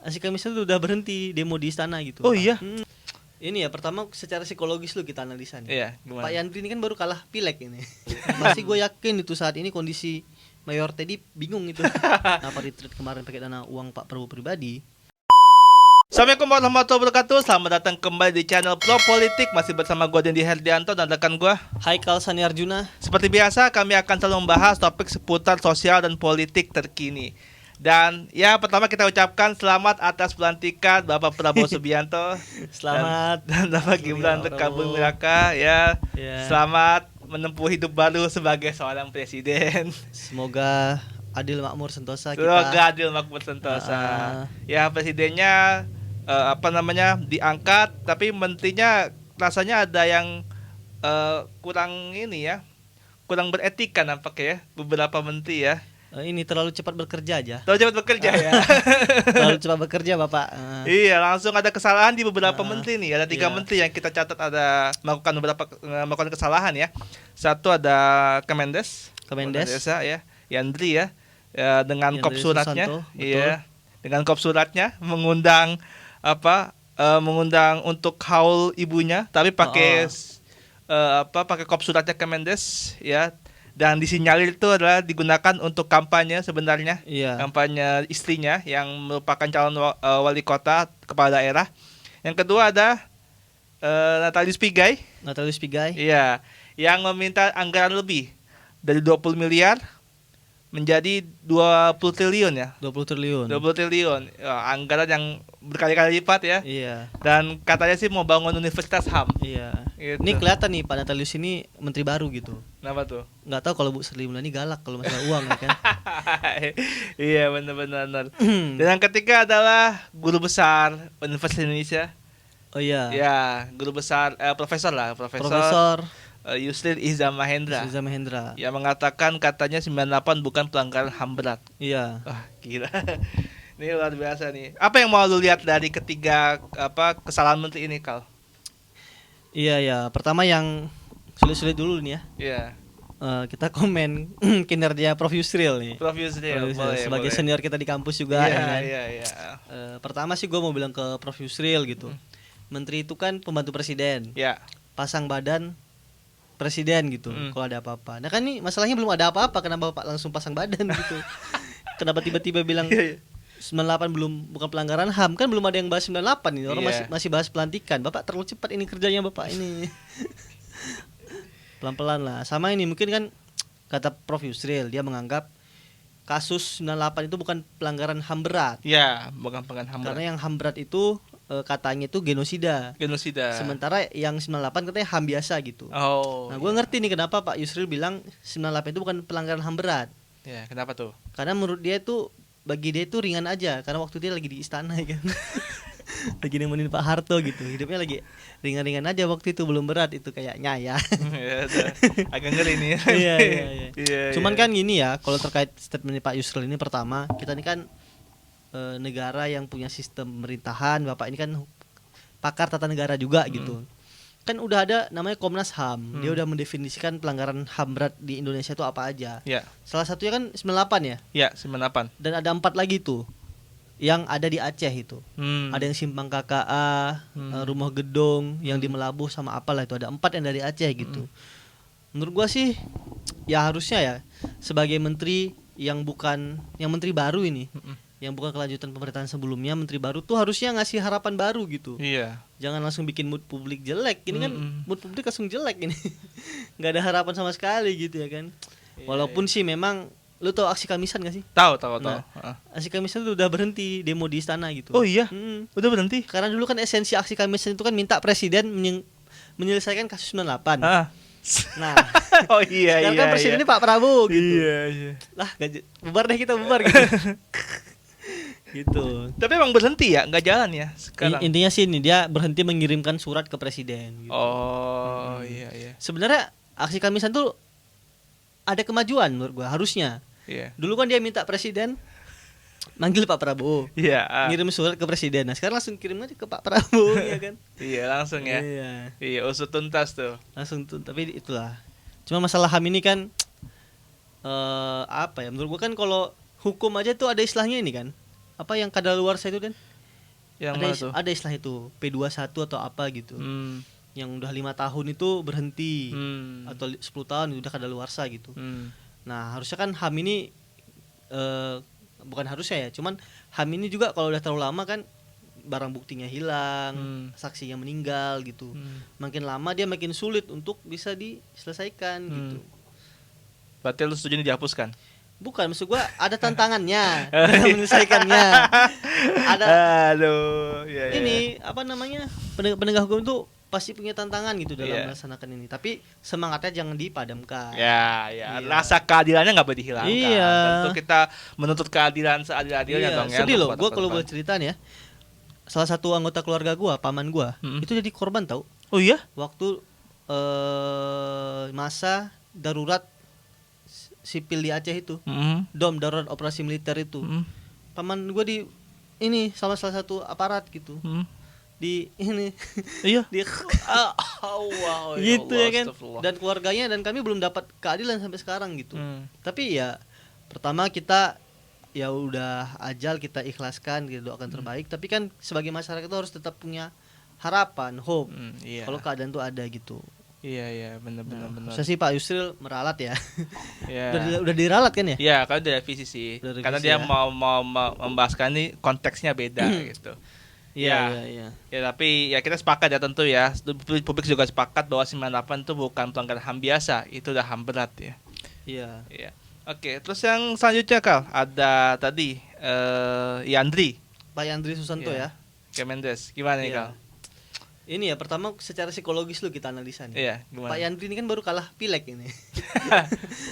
Aksi Kamis itu udah berhenti demo di istana gitu. Oh iya? Ini ya pertama secara psikologis lu kita analisa nih. Iya, gimana? Pak Yandri ini kan baru kalah pileg ini. Masih gue yakin itu saat ini kondisi Mayor Teddy bingung itu. Kenapa retreat kemarin pakai dana uang Pak Prabowo pribadi? Assalamualaikum warahmatullahi wabarakatuh. Selamat datang kembali di channel Pro Politik. Masih bersama gue Dendi Herdianto dan rekan gue Haikal Sani Arjuna. Seperti biasa kami akan selalu membahas topik seputar sosial dan politik terkini. Dan ya pertama kita ucapkan selamat atas pelantikan Bapak Prabowo Subianto. Selamat dan Bapak Gibran Rekabun Raka ya. Selamat menempuh hidup baru sebagai seorang presiden. Semoga adil makmur sentosa kita. Semoga adil makmur sentosa. Ya presidennya diangkat, tapi menterinya rasanya ada yang kurang ini ya, kurang beretika nampaknya ya, beberapa menteri ya. Ini terlalu cepat bekerja aja. Terlalu cepat bekerja ya. Terlalu cepat bekerja Bapak. Iya, langsung ada kesalahan di beberapa menteri nih. Ada 3 menteri yang kita catat ada melakukan kesalahan ya. Satu ada Kemendes Desa ya, Yandri ya. Dengan kop suratnya, iya, dengan kop suratnya mengundang mengundang untuk haul ibunya, tapi pakai pakai kop suratnya Kemendes ya, dan disinyalir itu adalah digunakan untuk kampanye sebenarnya, kampanye istrinya yang merupakan calon wali kota kepala daerah. Yang kedua ada Natalius Pigai, iya, yang meminta anggaran lebih dari 20 miliar menjadi 20 triliun ya. 20 triliun. Ya, anggaran yang berkali-kali lipat ya. Iya. Dan katanya sih mau bangun Universitas HAM. Iya. Gitu. Ini kelihatan nih Pak Natalius ini menteri baru gitu. Kenapa tuh? Nggak tahu kalau Bu Sri Mulyani galak kalau masalah uang ya kan. Iya benar. Dan yang ketiga adalah guru besar Universitas Indonesia. Oh iya. Ya, guru besar Profesor Yusril Iza Mahendra. Ya mengatakan katanya 98 bukan pelanggaran HAM berat. Iya. Wah, gila. Ini luar biasa nih. Apa yang mau lu lihat dari ketiga kesalahan menteri ini, Kal? Iya. Pertama yang sulit-sulit dulu nih ya. Iya. Kita komen kinerja Prof Yusril nih. Prof Yusril boleh, sebagai senior kita di kampus juga. Iya. Pertama sih gue mau bilang ke Prof Yusril gitu. Menteri itu kan pembantu presiden. Iya. Pasang badan presiden gitu kalau ada apa-apa. Nah kan nih masalahnya belum ada apa-apa, kenapa Bapak langsung pasang badan gitu? Kenapa tiba-tiba bilang 98 bukan pelanggaran HAM, kan belum ada yang bahas 98 nih. Orang masih bahas pelantikan. Bapak terlalu cepat ini kerjanya Bapak ini. Pelan-pelan lah. Sama ini mungkin kan kata Prof Yusril, dia menganggap kasus 98 itu bukan pelanggaran HAM berat. Iya, bukan pelanggaran HAM berat. Karena yang HAM berat itu katanya itu genosida. Sementara yang 98 katanya HAM biasa gitu. Oh. Nah, gue ngerti nih kenapa Pak Yusril bilang 98 itu bukan pelanggaran HAM berat. Ya, kenapa tuh? Karena menurut dia itu bagi dia itu ringan aja karena waktu dia lagi di istana ya kan. Lagi nemenin Pak Harto gitu. Hidupnya lagi ringan-ringan aja waktu itu, belum berat itu kayaknya ya. Agak ngeri nih. Iya. Cuman kan gini ya, kalau terkait statement Pak Yusril ini, pertama, kita ini kan negara yang punya sistem pemerintahan. Bapak ini kan pakar tata negara juga gitu. Kan udah ada namanya Komnas HAM. Dia udah mendefinisikan pelanggaran HAM berat di Indonesia itu apa aja. Ya. Salah satunya kan 98 ya? Ya, 98. Dan ada 4 lagi tuh yang ada di Aceh itu. Ada yang Simpang KKA, Rumah Gedong, yang di Melabuh sama apalah itu, ada 4 yang dari Aceh gitu. Menurut gua sih ya harusnya ya sebagai menteri yang menteri baru ini, yang bukan kelanjutan pemerintahan sebelumnya, menteri baru tuh harusnya ngasih harapan baru gitu. Iya. Jangan langsung bikin mood publik jelek. Ini kan mood publik langsung jelek ini. Nggak ada harapan sama sekali gitu ya kan. Walaupun sih memang, lu tau aksi Kamisan gak sih? Tahu. Nah, aksi Kamisan tuh udah berhenti demo di istana gitu. Oh iya? Udah berhenti? Karena dulu kan esensi aksi Kamisan itu kan minta presiden menyelesaikan kasus 98. Nah, oh iya. Sekarang kan presidennya Pak Prabowo gitu. Iya. Lah, bubar gitu. Gitu. Tapi emang berhenti ya, nggak jalan ya sekarang. Intinya sih ini dia berhenti mengirimkan surat ke presiden gitu. Oh iya. Sebenarnya aksi Kamisan tuh ada kemajuan menurut gua, harusnya. Iya. Dulu kan dia minta presiden manggil Pak Prabowo. Iya. Ngirim surat ke presiden. Nah, sekarang langsung kirim aja ke Pak Prabowo ya kan. Iya, langsung ya. Iya, usut tuntas tuh. Tapi itulah. Cuma masalah HAM ini kan menurut gua kan kalau hukum aja tuh ada istilahnya ini kan. Apa yang kadaluarsa itu, Den? Ada istilah itu P21 atau apa gitu. Yang udah 5 tahun itu berhenti atau 10 tahun udah kadaluarsa gitu. Nah harusnya kan HAM ini bukan harusnya ya, cuman HAM ini juga kalau udah terlalu lama kan barang buktinya hilang, saksinya meninggal gitu. Makin lama dia makin sulit untuk bisa diselesaikan gitu. Berarti lu setuju ini dihapuskan? Bukan, maksud gua ada tantangannya menyelesaikannya. Ada ini apa namanya, penegak hukum itu pasti punya tantangan gitu dalam melaksanakan ini. Tapi semangatnya jangan dipadamkan. Rasa keadilannya nggak boleh dihilangkan. Tentu kita menuntut keadilan seadil-adilnya dong ya. Sedih loh, gua kalau boleh cerita nih ya. Salah satu anggota keluarga gua, paman gua, itu jadi korban tau. Oh iya? Waktu masa darurat sipil di Aceh itu, DOM, darurat operasi militer itu, paman gue ini sama salah satu aparat gitu, di ini, iya, gitu ya kan, dan keluarganya dan kami belum dapat keadilan sampai sekarang gitu. Tapi ya pertama kita ya udah ajal, kita ikhlaskan, kita doakan terbaik. Tapi kan sebagai masyarakat itu harus tetap punya harapan, hope, kalau keadaan tuh ada gitu. Iya benar. Saya sih Pak Yusril meralat ya. udah diralat kan ya? Iya, kalau dari visi sih. Karena dia mau membahaskan ini konteksnya beda gitu. Iya. Ya tapi ya kita sepakat ya tentu ya. Publik juga sepakat bahwa 98 itu bukan pelanggaran HAM biasa, itu udah HAM berat ya. Iya. Oke, terus yang selanjutnya Kal, ada tadi Yandri. Pak Yandri Susanto ya. Kemendes. Gimana nih Kal? Ini ya pertama secara psikologis lu kita analisa nih. Iya, gimana? Pak Yandri ini kan baru kalah pilek ini.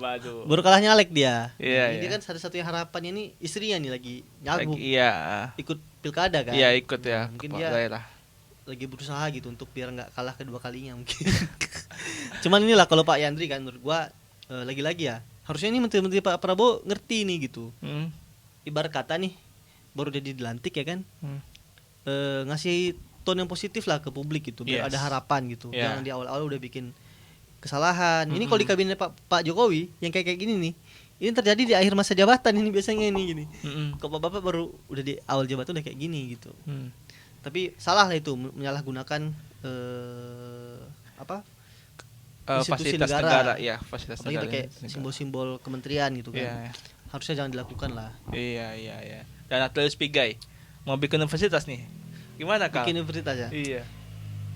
Waduh. Baru kalah nyalek dia. Iya. Dia kan satu-satunya harapannya ini istrinya nih lagi nyalek. Iya. Ikut pilkada kan. Iya, ikut ya. Mungkin dia lagi berusaha gitu untuk biar nggak kalah kedua kalinya mungkin. Cuman inilah kalau Pak Yandri kan menurut gua lagi-lagi ya. Harusnya ini menteri-menteri Pak Prabowo ngerti nih gitu. Ibarat kata nih baru jadi dilantik ya kan. Ngasih tone yang positif lah ke publik gitu, biar ada harapan gitu. Jangan di awal-awal udah bikin kesalahan. Ini kalau di kabinet Pak Jokowi yang kayak gini nih, ini terjadi di akhir masa jabatan ini biasanya ini gini. Kalau Bapak baru udah di awal jabatan udah kayak gini gitu. Tapi salah lah itu menyalahgunakan institusi negara. Ya, fasilitas negara. Kayak simbol-simbol kementerian gitu kan. Harusnya jangan dilakukan lah. Iya. Dan Atelius Pigai mau bikin universitas nih. Gimana Kak? Bikin universitas ya? Iya.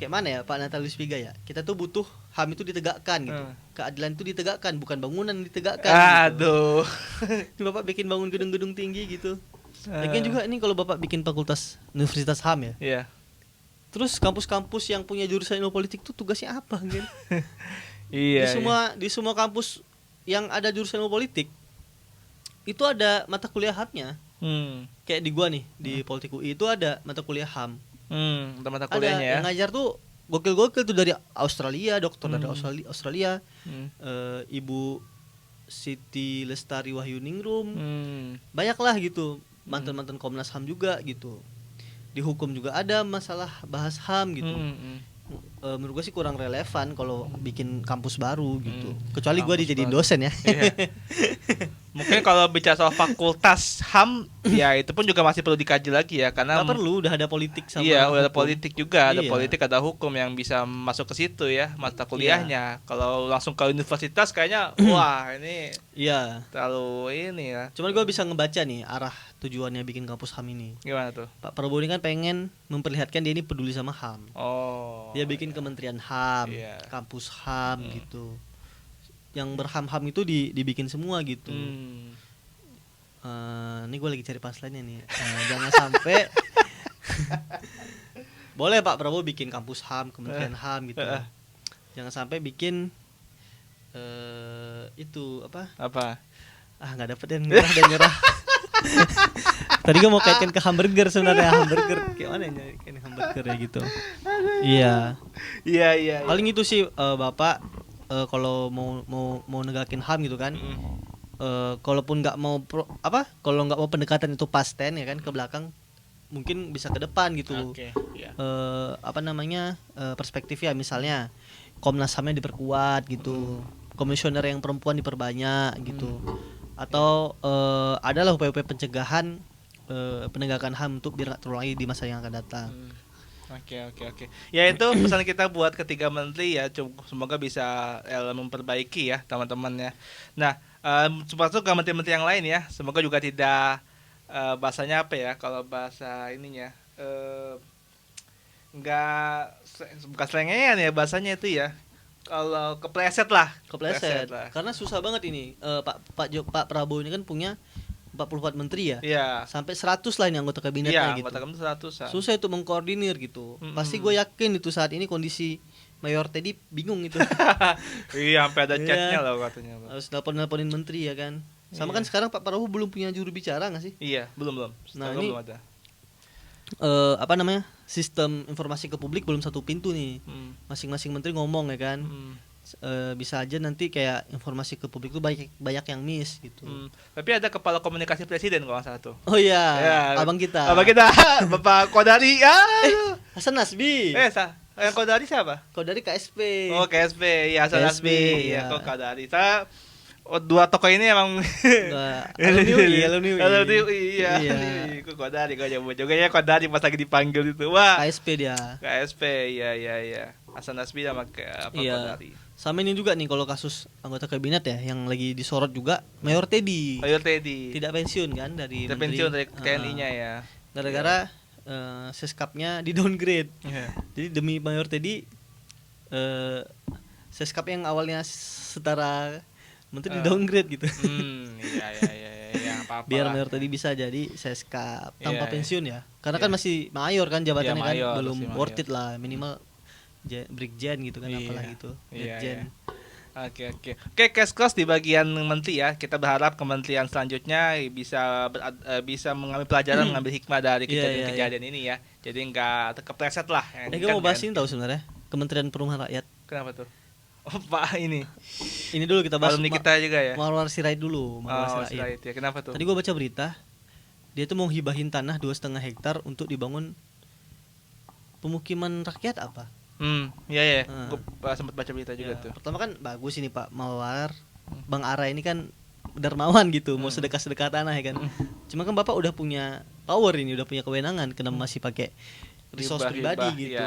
Kayak mana ya Pak Natalius Pigai ya? Kita tuh butuh HAM itu ditegakkan gitu. Keadilan itu ditegakkan, bukan bangunan ditegakkan. Aduh. Gitu. Bapak bikin bangun gedung-gedung tinggi gitu. Lagian juga ini kalau Bapak bikin fakultas universitas HAM ya. Iya. Terus kampus-kampus yang punya jurusan ilmu politik tuh tugasnya apa gitu? Iya. Di semua kampus yang ada jurusan ilmu politik itu ada mata kuliah HAM-nya. Kayak di gua nih di Politik UI itu ada mata kuliah HAM. Ada mata kuliahnya ya. Yang ngajar tuh gokil-gokil tuh dari Australia, dokter dari Australia. Ibu Siti Lestari Wahyuningrum. Banyak lah gitu, mantan-mantan Komnas HAM juga gitu. Di hukum juga ada masalah bahas HAM gitu. Menurut gue sih kurang relevan kalau bikin kampus baru gitu. Kecuali gue dijadiin dosen ya. Iya. Mungkin kalau bicara soal fakultas HAM ya itu pun juga masih perlu dikaji lagi ya, karena nggak perlu, udah ada politik sama iya, hukum. udah ada politik juga, ada politik, ada hukum yang bisa masuk ke situ ya mata kuliahnya. Kalau langsung ke universitas kayaknya wah ini terlalu ini ya. Cuman gue bisa ngebaca nih arah tujuannya bikin kampus HAM ini. Gimana tuh? Pak Prabowo ini kan pengen memperlihatkan dia ini peduli sama HAM. Oh. Dia bikin kementerian HAM, kampus HAM gitu. Yang berham-ham itu dibikin semua gitu. Ini gue lagi cari punchline-nya nih. Jangan sampai boleh Pak Prabowo bikin kampus HAM, kementerian HAM gitu. Jangan sampai bikin itu apa? Nggak dapet dan nyerah. Tadi gue mau kaitkan ke hamburger sebenarnya, hamburger kayak mana ya kayak hamburger ya gitu. Iya. Paling itu sih Bapak kalau mau negakin HAM gitu kan. Kalaupun nggak mau kalau nggak mau pendekatan itu pasten ya kan ke belakang, mungkin bisa ke depan gitu. Perspektif ya, misalnya Komnas HAM-nya diperkuat gitu, komisioner yang perempuan diperbanyak gitu, atau adalah upaya-upaya pencegahan penegakan HAM untuk biar nggak terulang lagi di masa yang akan datang. Oke. Ya itu pesan kita buat ketiga menteri ya, semoga bisa memperbaiki ya teman-teman ya. Nah, masuk ke menteri-menteri yang lain ya, semoga juga tidak bahasanya apa ya, kalau bahasa ininya bukan selengean ya bahasanya itu ya. Kalau kepleset lah. Karena susah banget ini. Pak Prabowo ini kan punya 44 menteri ya. Iya. Sampai 100 lah ini anggota kabinetnya gitu. Anggota kabinet 100. Susah itu mengkoordinir gitu. Pasti gue yakin itu saat ini kondisi Mayor Teddy bingung itu. Iya, sampai ada chatnya loh katanya. Harus nelponin menteri ya kan. Sama kan sekarang Pak Prabowo belum punya juru bicara nggak sih? Iya, belum. Nah, ini belum ada. Sistem informasi ke publik belum satu pintu nih. Masing-masing menteri ngomong ya kan. Bisa aja nanti kayak informasi ke publik itu banyak yang miss gitu. Tapi ada kepala komunikasi presiden kalau nggak salah tuh. Oh iya, abang kita Bapak Kodari ya. Hasan Nasbi. Yang Kodari siapa? Kodari KSP. Oh KSP, ya Hasan Nasbi. Ya kok Kodari. Dua tokoh ini emang alumni iya. Kok Kodari gue nyebut juga ya Kodari pas lagi dipanggil itu. Wah. KSP dia. KSP, iya. Hasan Nasbi sama Kodari. Sama ini juga nih kalau kasus anggota kabinet ya yang lagi disorot juga Mayor Teddy. Tidak pensiun kan dari pensiun dari TNI-nya ya. Gara-gara seskapnya di downgrade. Jadi demi Mayor Teddy seskap yang awalnya setara menteri di downgrade gitu. Iya, apa-apa. Biar Mayor Teddy bisa jadi seskap tanpa pensiun ya. Karena kan masih mayor kan jabatannya kan belum worth it lah, minimal Brigjen gitu kan, apalah gitu. Brigjen. Oke, case close di bagian menteri ya. Kita berharap kementerian selanjutnya bisa mengambil pelajaran, mengambil hikmah dari kejadian ini ya. Jadi enggak terkepleset lah. Gue mau bahas ini tahu sebenarnya Kementerian Perumahan Rakyat. Kenapa tuh? Oh Pak ini dulu kita bahas alumni kita juga ya. Marwar Sirait dulu. Sirait ya. Kenapa tuh? Tadi gue baca berita dia tuh mau hibahin tanah 2,5 hektar untuk dibangun pemukiman rakyat apa? Iya. Gue sempat baca berita juga tuh. Pertama kan bagus ini Pak Mawar, Bang Ara ini kan dermawan gitu, mau sedekah tanah ya kan. Cuma kan Bapak udah punya power ini, udah punya kewenangan, kenapa masih pakai resource pribadi gitu.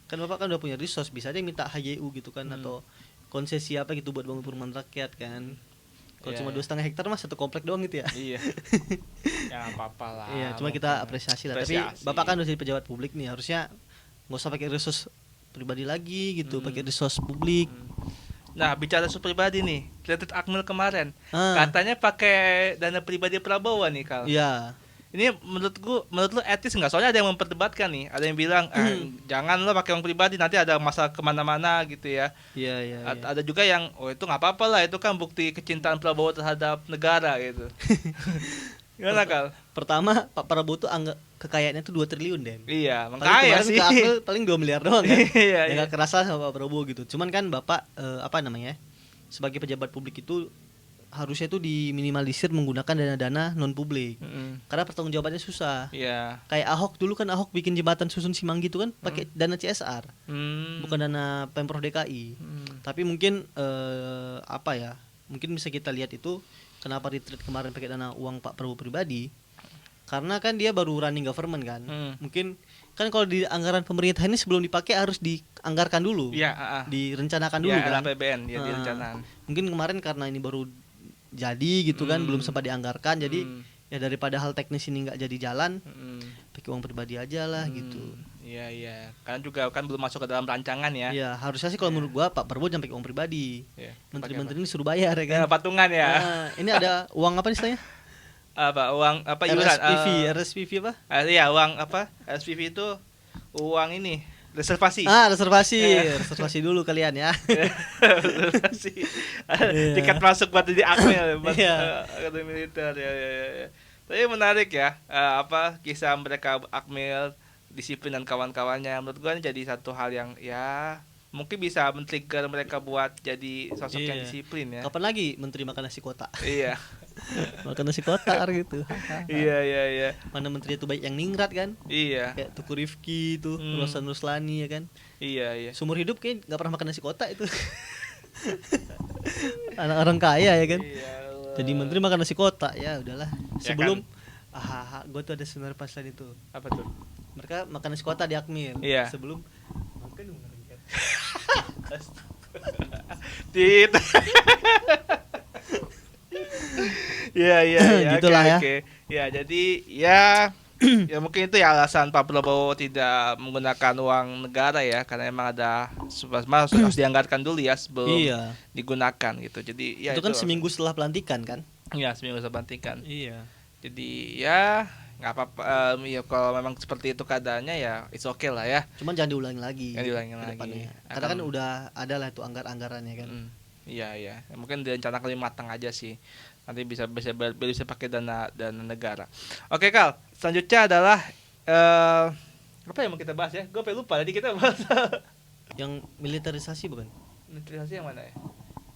Kan Bapak kan udah punya resource, bisa aja minta HJU gitu kan, atau konsesi apa gitu buat bangun perumahan rakyat kan. Kalau cuma 2,5 hektar mah satu komplek doang gitu ya. Iya. Ya apa-apa lah. Iya, cuma kita apresiasi lah. Tapi Bapak kan udah jadi pejabat publik nih, harusnya nggak usah pakai resource pribadi lagi gitu, pakai resource publik. Nah, bicara resource pribadi nih, Lieutenant Akmil kemarin katanya pakai dana pribadi Prabowo nih, Kal. Iya. Ini menurut lu etis nggak? Soalnya ada yang memperdebatkan nih, ada yang bilang jangan lo pakai uang pribadi, nanti ada masalah kemana-mana gitu ya. Iya. Ada juga yang itu nggak apa-apa lah, itu kan bukti kecintaan Prabowo terhadap negara gitu. Gimana Kal? Pertama Pak Prabowo tuh kekayaannya tuh 2 triliun Den. Iya, makanya sih. Ke paling 2 miliar doang kan. Iya. Gak kerasa sama Pak Prabowo gitu. Cuman kan Bapak sebagai pejabat publik itu harusnya tuh diminimalisir menggunakan dana-dana non publik. Karena pertanggungjawabannya susah. Iya. Kayak Ahok dulu kan, Ahok bikin jembatan susun Simanggi itu kan pakai dana CSR. Bukan dana Pemprov DKI. Tapi mungkin mungkin bisa kita lihat itu kenapa retreat kemarin pakai dana uang Pak Prabowo pribadi, karena kan dia baru running government kan. Mungkin kan kalau di anggaran pemerintah ini sebelum dipakai harus dianggarkan dulu, direncanakan dulu kan. APBN ya direncanakan. Mungkin kemarin karena ini baru jadi gitu kan, belum sempat dianggarkan, jadi ya daripada hal teknis ini nggak jadi jalan, pakai uang pribadi aja lah gitu. Iya. Karena juga kan belum masuk ke dalam rancangan ya. Iya, harusnya sih kalau menurut gua Pak Prabowo jangan pakai uang pribadi. Menteri-menteri ini suruh bayar ya kan. Patungan ya. Ini ada uang apa istilahnya? Uang apa iuran? RSPV apa? Iya, uang apa? RSPV itu uang ini reservasi. Reservasi dulu kalian ya. Reservasi. Tiket masuk buat di Akmil, buat akademi militer ya. Tapi menarik ya, kisah mereka Akmil, disiplin dan kawan-kawannya. Menurut gue ini jadi satu hal yang ya mungkin bisa men-trigger mereka buat jadi sosok yang disiplin ya. Kapan lagi menteri makan nasi kotak? Iya. Makan nasi kotak gitu. Iya. Mana menteri itu baik yang ningrat kan? Iya. Kayak Tuku Rifki itu, Rosan Ruslani ya kan? Iya. Seumur hidup kayak nggak pernah makan nasi kotak itu. Anak orang kaya ya kan? Iya. Jadi menteri makan nasi kotak ya udahlah. Sebelum gue tuh ada sebenarnya pas tadi itu. Apa tuh? Mereka makan nasi kuota di Akmil. Iya. Sebelum makan dong. Tit. Ya Gitulah ya. Oke. Ya jadi ya ya mungkin itu ya alasan Pak Prabowo tidak menggunakan uang negara ya, karena emang ada harus dianggarkan dulu ya sebelum digunakan gitu. Jadi ya itu kan seminggu setelah pelantikan kan? Iya, seminggu setelah pelantikan. Iya. Jadi ya nggak apa-apa, ya kalau memang seperti itu keadaannya ya it's okay lah ya. Cuman jangan diulangi lagi. Jangan diulangi lagi. Karena kan udah ada lah itu anggarannya kan. Iya. Mungkin direncanakan lebih matang aja sih. Nanti bisa pakai dana negara. Oke, Kal. Selanjutnya adalah apa yang mau kita bahas ya? Gue lupa tadi kita bahas. Yang militerisasi bukan? Militerisasi yang mana ya?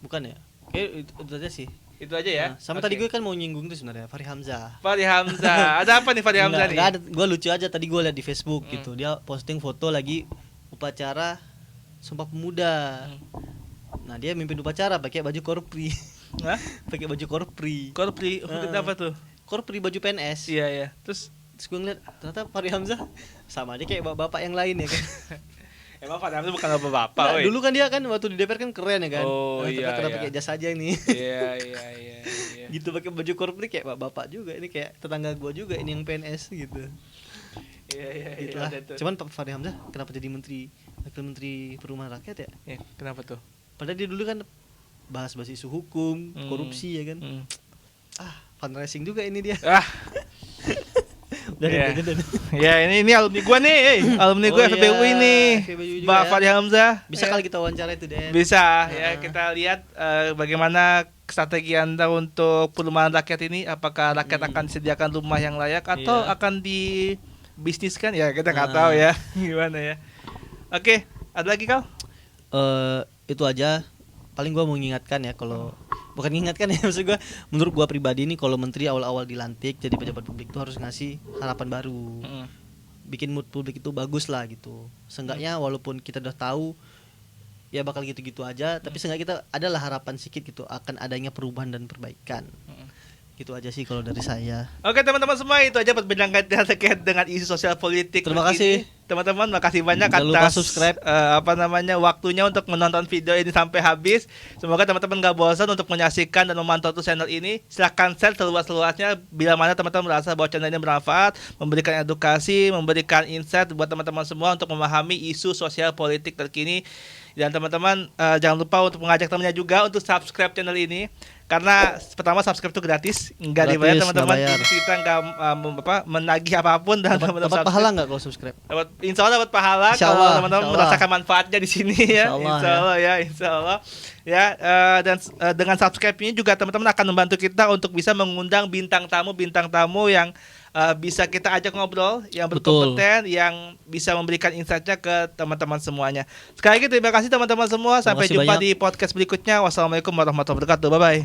Bukan ya? Kayak itu aja sih. Itu aja ya. Sama tadi gue kan mau nyinggung tuh sebenarnya Fahri Hamzah. Ada apa nih Fahri Hamzah nih? Enggak ada. Gue lucu aja tadi gue liat di Facebook gitu. Dia posting foto lagi upacara Sumpah Pemuda. Nah, dia mimpin upacara pakai baju korpri. Hah? Pakai baju korpri. Korpri. Apa tuh? Korpri baju PNS. Iya. Terus gue ngeliat ternyata Fahri Hamzah sama aja kayak bapak yang lain ya kan. Emang Fahri Hamzah bukan bapak-bapak. Nah, dulu kan dia kan waktu di DPR kan keren ya kan. Oh iya. Kenapa pakai jas aja ini? Iya. Gitu pakai baju korpri kayak bapak juga. Ini kayak tetangga gua juga ini yang PNS gitu. Iya. Itulah. Cuman Pak Fahri Hamzah kenapa jadi wakil menteri perumahan rakyat ya? Ya, kenapa tuh? Padahal dia dulu kan bahas isu hukum, korupsi ya kan. Fundraising juga ini dia. Ya ini alumni gua nih, alumni gua FBU ini, Mbak Fahri Hamzah. Bisa kali kita wawancara itu deh. Bisa ya, kita lihat bagaimana strategi Anda untuk perumahan rakyat ini. Apakah rakyat akan disediakan rumah yang layak atau akan dibisniskan? Ya kita nggak tahu ya gimana ya. Oke, ada lagi Kal? Itu aja. Paling gua mau mengingatkan ya, kalau bukan mengingatkan ya, maksud gua menurut gua pribadi nih, kalau menteri awal-awal dilantik jadi pejabat publik itu harus ngasih harapan baru. Bikin mood publik itu bagus lah gitu. Seenggaknya walaupun kita udah tahu ya bakal gitu-gitu aja, tapi seenggaknya kita adalah harapan sedikit gitu akan adanya perubahan dan perbaikan. Gitu aja sih kalau dari saya. Oke teman-teman semua, itu aja perbincangan kita terkait dengan isu sosial politik. Terima kasih teman-teman, makasih banyak jangan lupa atas subscribe waktunya untuk menonton video ini sampai habis. Semoga teman-teman gak bosan untuk menyaksikan dan memantau channel ini. Silahkan share seluas-luasnya bila mana teman-teman merasa bahwa channel ini bermanfaat, memberikan edukasi, memberikan insight buat teman-teman semua untuk memahami isu sosial politik terkini. Dan teman-teman jangan lupa untuk mengajak temannya juga untuk subscribe channel ini. Karena pertama subscribe itu gratis, nggak dibayar teman-teman. Kita nggak menagih apapun dan teman-teman dapat pahala nggak kalau subscribe? Insya Allah dapat pahala kalau teman-teman merasakan manfaatnya di sini ya. Insya Allah ya. Dan dengan subscribe ini juga teman-teman akan membantu kita untuk bisa mengundang bintang tamu yang bisa kita ajak ngobrol, yang berkompeten, yang bisa memberikan insight-nya ke teman-teman semuanya. Sekali lagi terima kasih teman-teman semua. Sampai jumpa di podcast berikutnya. Wassalamualaikum warahmatullahi wabarakatuh. Bye bye.